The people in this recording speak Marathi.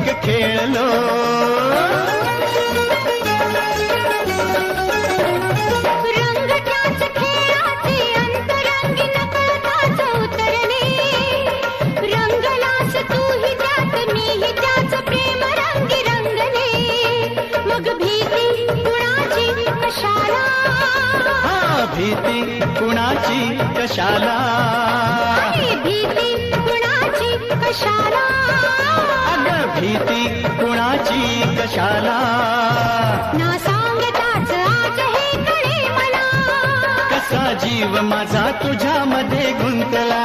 एक खेळलो. रंग त्याच खेळाचे अंतरंगी नकळताच उतरणे. रंगलास तूही त्यात मीही त्याच प्रेम रंगी रंगले. मग भीती कुणाची कशाला. भीती कुणाची कशाला. भीती कुणाची कशाला. अगं भीती कुणाची कशाला. ना सांगताच आज हे कळे मला. कसा जीव माझा तुझ्यामध्ये गुंतला.